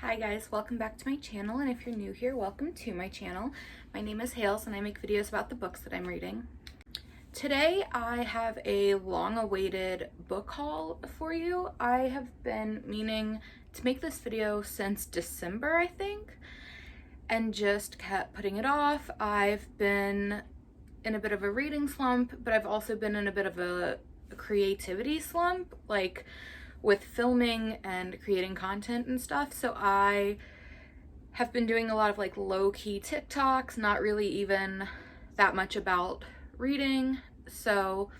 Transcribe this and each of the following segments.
Hi guys, welcome back to my channel, and if you're new here, welcome to my channel. My name is Hales and I make videos about the books that I'm reading. Today I have a long-awaited book haul for you. I have been meaning to make this video since December, I think, and just kept putting it off. I've been in a bit of a reading slump, but I've also been in a bit of a creativity slump, like with filming and creating content and stuff. So I have been doing a lot of like low-key TikToks, not really even that much about reading. So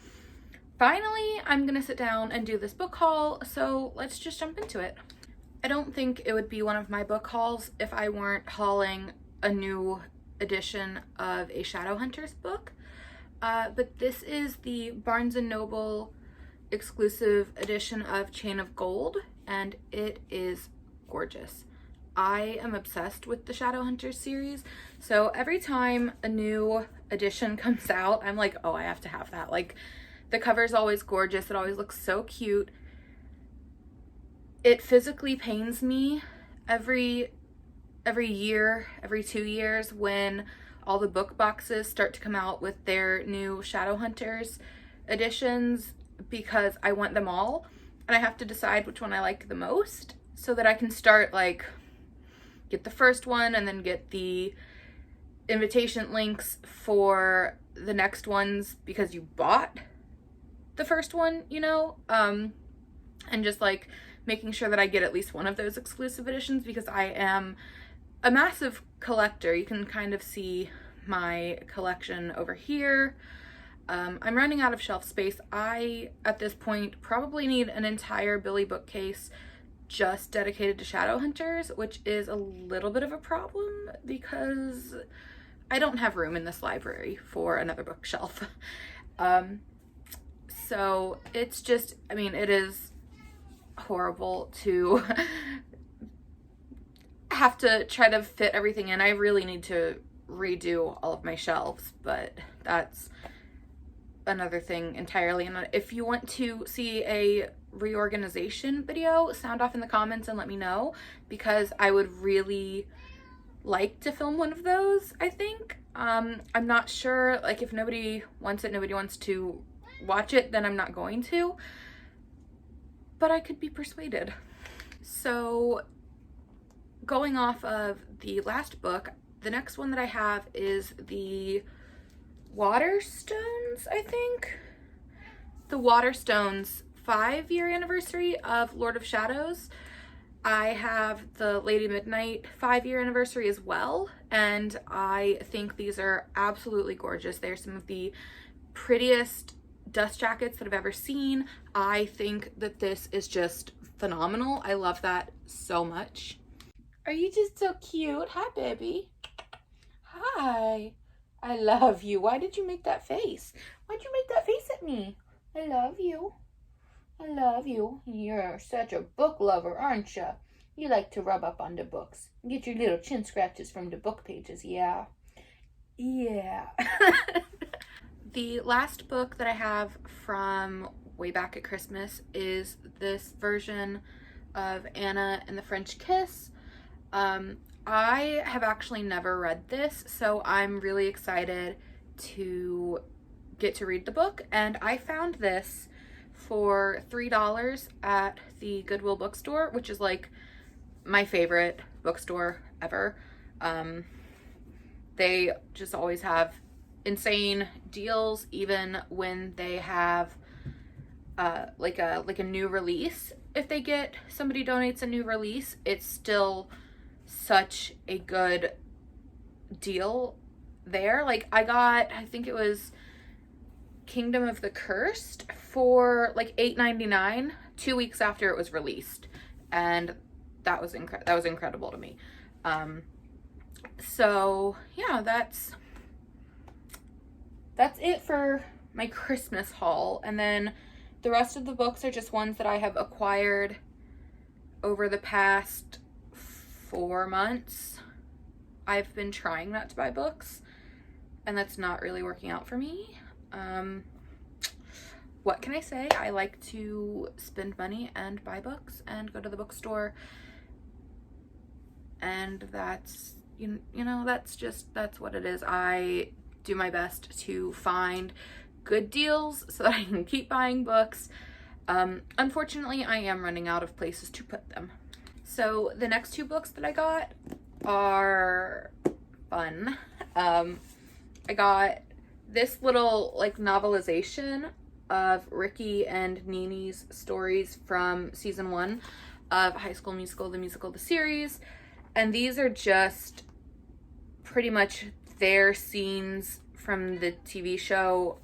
finally I'm gonna sit down and do this book haul, so let's just jump into it. I don't think it would be one of my book hauls if I weren't hauling a new edition of a Shadowhunters book, but this is the Barnes & Noble exclusive edition of Chain of Gold, and it is gorgeous. I am obsessed with the Shadowhunters series, so every time a new edition comes out, I'm like, oh, I have to have that. Like, the cover's always gorgeous. It always looks so cute. It physically pains me every year, every 2 years, when all the book boxes start to come out with their new Shadowhunters editions, because I want them all and I have to decide which one I like the most so that I can start, like, get the first one and then get the invitation links for the next ones because you bought the first one, you know, and just like making sure that I get at least one of those exclusive editions, because I am a massive collector. You can kind of see my collection over here. I'm running out of shelf space. I, at this point, probably need an entire Billy bookcase just dedicated to Shadowhunters, which is a little bit of a problem because I don't have room in this library for another bookshelf. So it's just, I mean, it is horrible to have to try to fit everything in. I really need to redo all of my shelves, but that's another thing entirely. And if you want to see a reorganization video, sound off in the comments and let me know, because I would really like to film one of those. I think I'm not sure, like, if nobody wants it, nobody wants to watch it, then I'm not going to, but I could be persuaded. So going off of the last book, the next one that I have is the Waterstones, I think. The Waterstones 5-year anniversary of Lord of Shadows. I have the Lady Midnight 5-year anniversary as well, and I think these are absolutely gorgeous. They're some of the prettiest dust jackets that I've ever seen. I think that this is just phenomenal. I love that so much. Are you just so cute? Hi, baby. Hi. I love you. Why did you make that face? Why'd you make that face at me? I love you. I love you. You're such a book lover, aren't you? You like to rub up on the books. Get your little chin scratches from the book pages, yeah. Yeah. The last book that I have from way back at Christmas is this version of Anna and the French Kiss. I have actually never read this, so I'm really excited to get to read the book, and I found this for $3 at the Goodwill bookstore, which is like my favorite bookstore ever. They just always have insane deals, even when they have like a new release. If somebody donates a new release, it's still such a good deal there. Like, I think it was Kingdom of the Cursed for like $8.99 2 weeks after it was released, and that was incredible to me. So yeah, that's it for my Christmas haul, and then the rest of the books are just ones that I have acquired over the past 4 months. I've been trying not to buy books, and that's not really working out for me. What can I say? I like to spend money and buy books and go to the bookstore and that's, you know, that's what it is. I do my best to find good deals so that I can keep buying books. Unfortunately, I am running out of places to put them. So the next two books that I got are fun. I got this little like novelization of Ricky and Nini's stories from season 1 of High School Musical, the series. And these are just pretty much their scenes from the TV show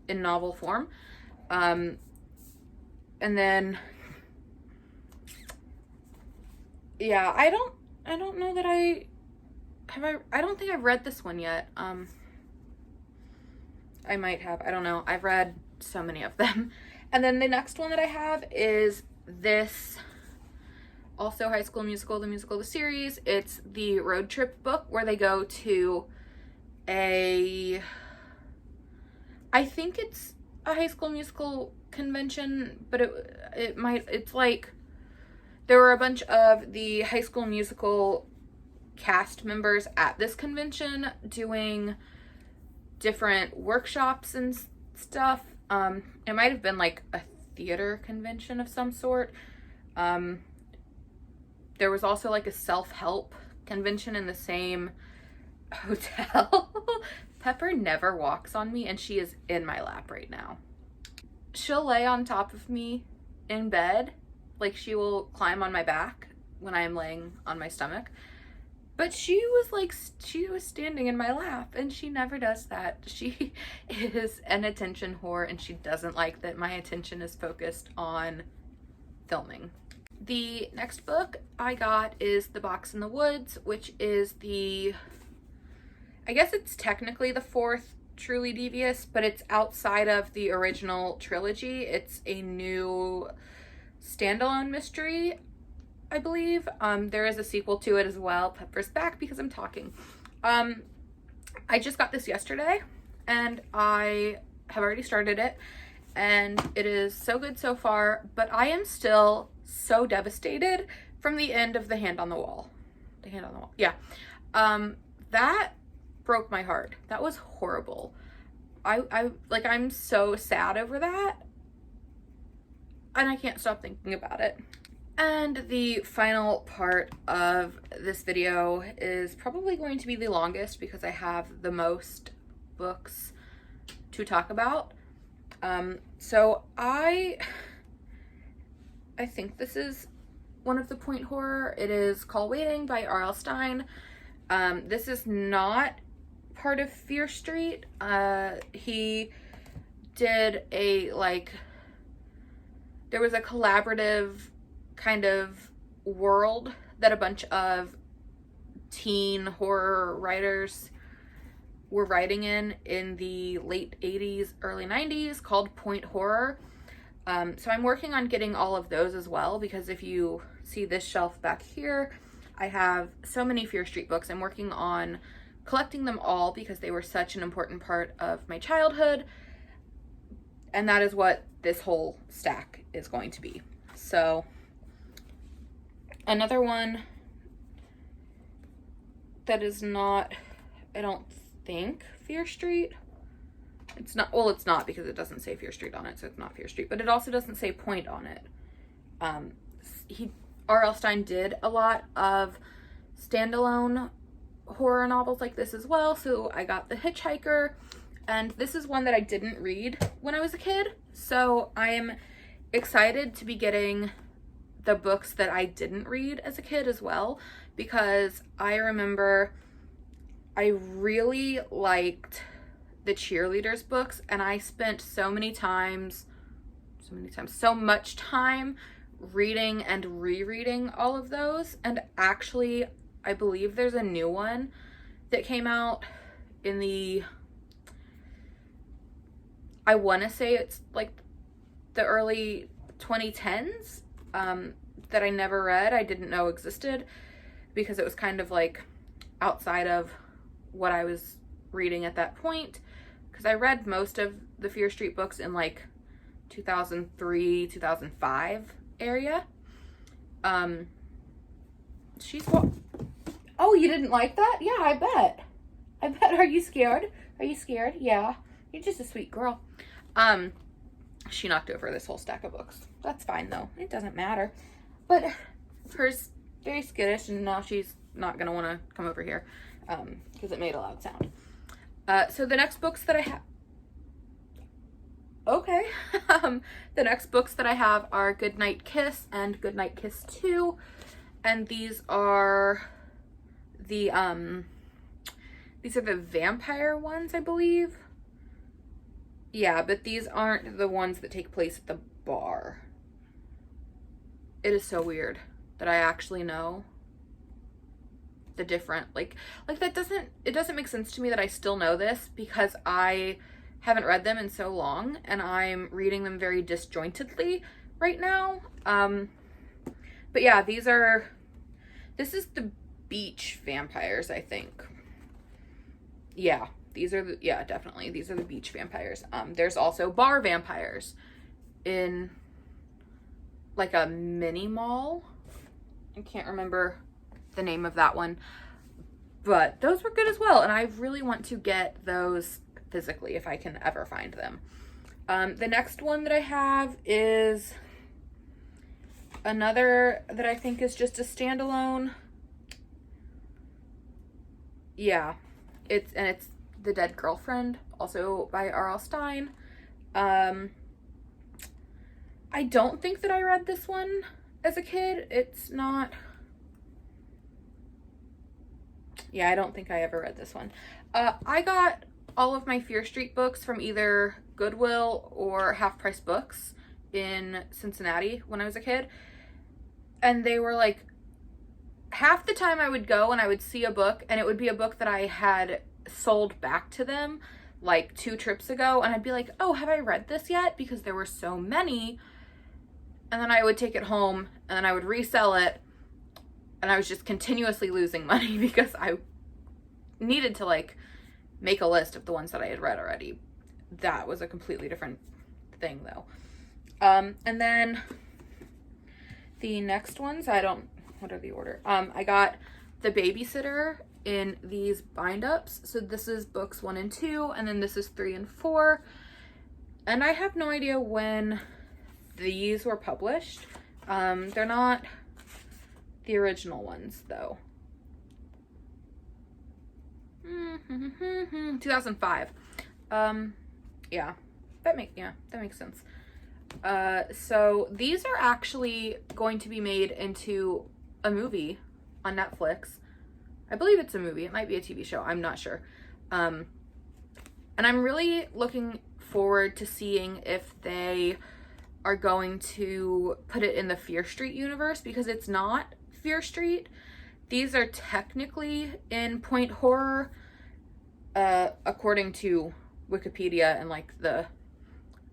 in novel form. And then, yeah, I don't know that I don't think I've read this one yet. I might have, I don't know. I've read so many of them. And then the next one that I have is this, also High School Musical, the series. It's the road trip book where they go to I think it's a High School Musical convention, but it's like, there were a bunch of the High School Musical cast members at this convention doing different workshops and stuff. It might have been like a theater convention of some sort. There was also like a self-help convention in the same hotel. Pepper never walks on me, and she is in my lap right now. She'll lay on top of me in bed, like she will climb on my back when I am laying on my stomach. But she was standing in my lap, and she never does that. She is an attention whore, and she doesn't like that my attention is focused on filming. The next book I got is The Box in the Woods, which is I guess it's technically the 4th Truly Devious, but it's outside of the original trilogy. It's a new standalone mystery, I believe. There is a sequel to it as well. Pepper's back because I'm talking. I just got this yesterday, and I have already started it, and it is so good so far, but I am still so devastated from the end of The Hand on the Wall. The Hand on the Wall. Yeah. That broke my heart. That was horrible. I'm so sad over that, and I can't stop thinking about it. And the final part of this video is probably going to be the longest because I have the most books to talk about. So I think this is one of the point horror. It is called Waiting by R.L. Stine. This is not part of Fear Street. He did there was a collaborative kind of world that a bunch of teen horror writers were writing in the late 80s, early 90s, called point horror. So I'm working on getting all of those as well, because if you see this shelf back here, I have so many Fear Street books. I'm working on collecting them all because they were such an important part of my childhood, and that is what this whole stack is going to be. So another one that is not, I don't think, Fear Street. It's not, well, it's not because it doesn't say Fear Street on it, so it's not Fear Street, but it also doesn't say point on it. R.L. Stine did a lot of standalone horror novels like this as well, so I got The Hitchhiker, and this is one that I didn't read when I was a kid, so I am excited to be getting the books that I didn't read as a kid as well, because I remember I really liked the cheerleaders books, and I spent so much time reading and rereading all of those. And actually, I believe there's a new one that came out in I want to say it's like the early 2010s, that I never read. I didn't know existed because it was kind of like outside of what I was reading at that point, because I read most of the Fear Street books in like 2003, 2005 area. Oh, you didn't like that? Yeah, I bet. I bet. Are you scared? Are you scared? Yeah. You're just a sweet girl. She knocked over this whole stack of books. That's fine though. It doesn't matter. But her's very skittish, and now she's not gonna want to come over here because it made a loud sound. So the next books that I have. Okay. The next books that I have are Goodnight Kiss and Goodnight Kiss 2, and these are the vampire ones, I believe. Yeah, but these aren't the ones that take place at the bar. It is so weird that I actually know the different, like that doesn't make sense to me that I still know this, because I haven't read them in so long and I'm reading them very disjointedly right now. But yeah, this is the beach vampires, I think. Yeah, definitely. These are the beach vampires. There's also bar vampires in like a mini mall. I can't remember the name of that one, but those were good as well. And I really want to get those physically if I can ever find them. The next one that I have is another that I think is just a standalone. Yeah, it's The Dead Girlfriend, also by R.L. Stine. I don't think that I read this one as a kid. It's not. Yeah, I don't think I ever read this one. I got all of my Fear Street books from either Goodwill or Half Price Books in Cincinnati when I was a kid. And they were like, half the time I would go and I would see a book, and it would be a book that I had sold back to them like 2 trips ago, and I'd be like, oh, have I read this yet? Because there were so many. And then I would take it home and then I would resell it, and I was just continuously losing money because I needed to like make a list of the ones that I had read already. That was a completely different thing though. And then the next ones, what are the order? I got The Babysitter in these bind-ups. So this is books 1 and 2, and then this is 3 and 4. And I have no idea when these were published. They're not the original ones though. 2005. Yeah, that makes sense. So these are actually going to be made into a movie on Netflix. I believe it's a movie. It might be a TV show. I'm not sure. And I'm really looking forward to seeing if they are going to put it in the Fear Street universe, because it's not Fear Street. These are technically in point horror, according to Wikipedia and like the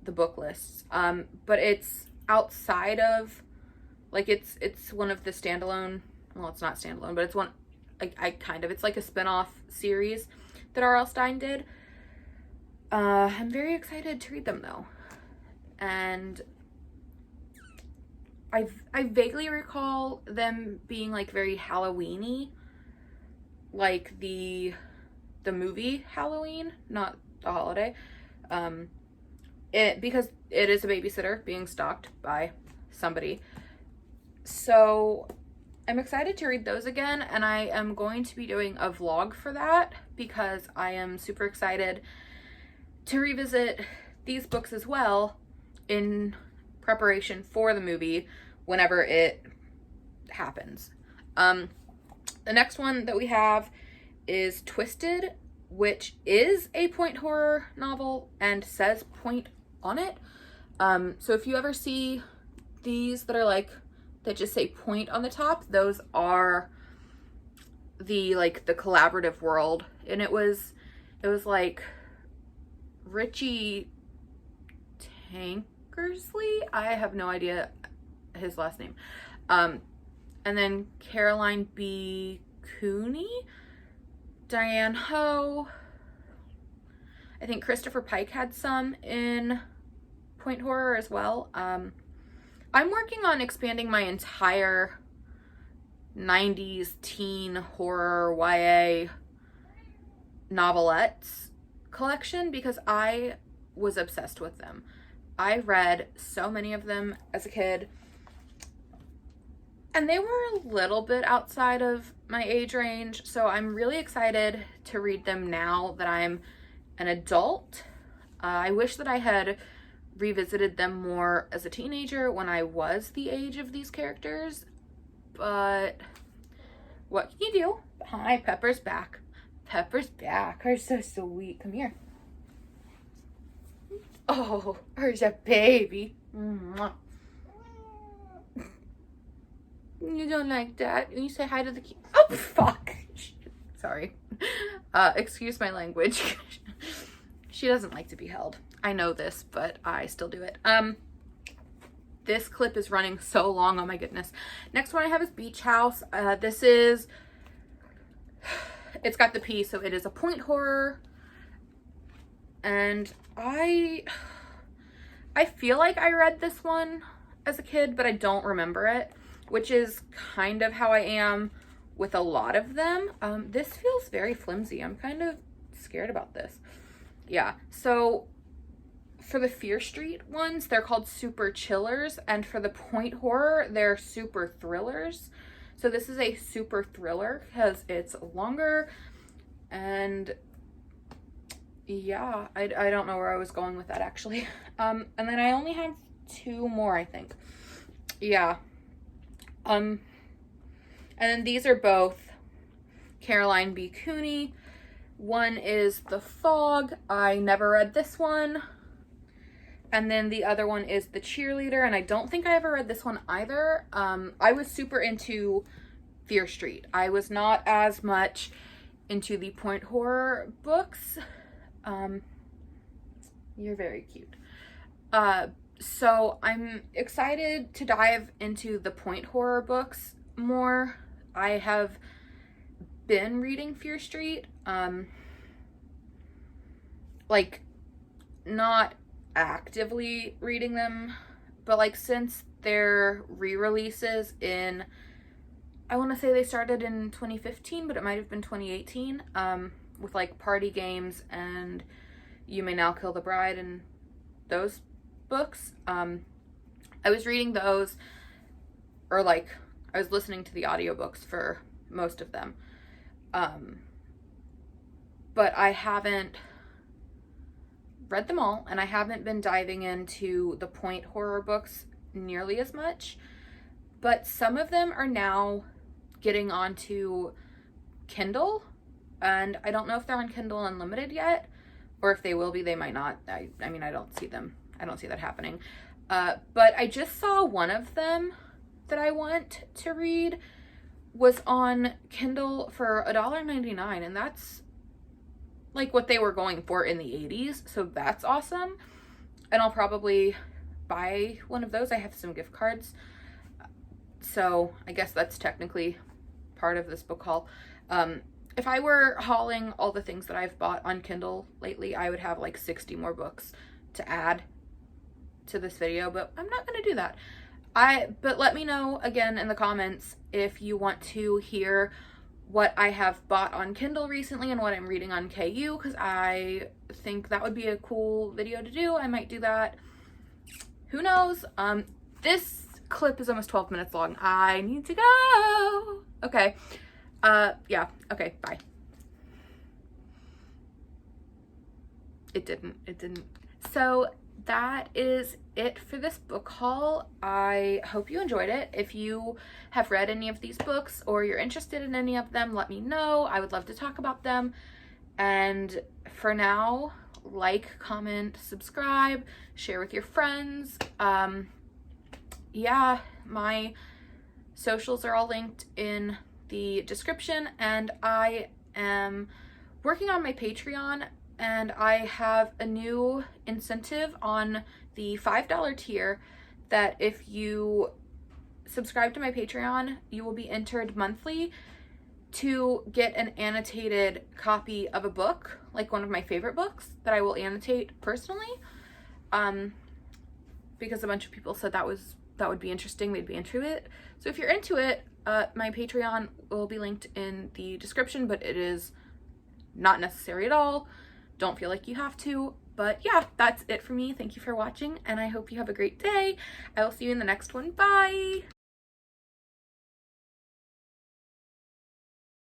book lists. But it's outside of, like, it's one of the standalone, well, it's not standalone, but it's one, like, it's like a spin-off series that R.L. Stine did. I'm very excited to read them though. And I vaguely recall them being like very Halloween-y, like the movie Halloween, not the holiday. Because it is a babysitter being stalked by somebody. So I'm excited to read those again, and I am going to be doing a vlog for that because I am super excited to revisit these books as well in preparation for the movie whenever it happens. The next one that we have is Twisted, which is a point horror novel and says point on it. So if you ever see these that are like, that just say point on the top, those are the collaborative world. And it was like Richie Tankersley, I have no idea his last name, and then Caroline B Cooney, Diane Ho, I think Christopher Pike had some in point horror as well. I'm working on expanding my entire 90s teen horror YA novelettes collection because I was obsessed with them. I read so many of them as a kid, and they were a little bit outside of my age range, so I'm really excited to read them now that I'm an adult. I wish that I had revisited them more as a teenager when I was the age of these characters, but what can you do? Hi, Pepper's back. Pepper's back. Her so sweet. Come here. Oh, her's a baby. Mwah. You don't like that? You say hi to the kid. Oh, fuck. Sorry. Excuse my language. She doesn't like to be held. I know this, but I still do it. This clip is running so long. Oh my goodness. Next one I have is Beach House. This is, it's got the P, so it is a point horror. And I feel like I read this one as a kid, but I don't remember it, which is kind of how I am with a lot of them. This feels very flimsy. I'm kind of scared about this. Yeah, so for the Fear Street ones, they're called super chillers, and for the point horror, they're super thrillers. So this is a super thriller because it's longer, and yeah, I don't know where I was going with that actually. And then I only have 2 more, I think. Yeah. And then these are both Caroline B. Cooney. One is The Fog. I never read this one. And then the other one is The Cheerleader, and I don't think I ever read this one either. I was super into Fear Street. I was not as much into the point horror books. You're very cute. So I'm excited to dive into the point horror books more. I have been reading Fear Street, like not actively reading them, but like since their re-releases in, I want to say they started in 2015, but it might have been 2018, with like Party Games and You May Now Kill the Bride and those books. I was reading those, or like I was listening to the audiobooks for most of them, but I haven't read them all, and I haven't been diving into the point horror books nearly as much, but some of them are now getting onto Kindle, and I don't know if they're on Kindle Unlimited yet, or if they will be. They might not. I mean, I don't see that happening, but I just saw one of them that I want to read was on Kindle for $1.99, and that's like what they were going for in the 80s, so that's awesome. And I'll probably buy one of those. I have some gift cards, so I guess that's technically part of this book haul. If I were hauling all the things that I've bought on Kindle lately, I would have like 60 more books to add to this video, but I'm not going to do that. But let me know again in the comments if you want to hear what I have bought on Kindle recently and what I'm reading on KU, because I think that would be a cool video to do. I might do that. Who knows? This clip is almost 12 minutes long. I need to go. Okay. Yeah. Okay, bye. It didn't. So that is it for this book haul. I hope you enjoyed it. If you have read any of these books or you're interested in any of them, let me know. I would love to talk about them. And for now, like, comment, subscribe, share with your friends. Yeah, my socials are all linked in the description, and I am working on my Patreon, and I have a new incentive on the $5 tier that if you subscribe to my Patreon, you will be entered monthly to get an annotated copy of a book, like one of my favorite books that I will annotate personally, because a bunch of people said that would be interesting, they'd be into it. So if you're into it, My Patreon will be linked in the description, but it is not necessary at all. Don't feel like you have to. But yeah, that's it for me. Thank you for watching, and I hope you have a great day. I will see you in the next one. Bye!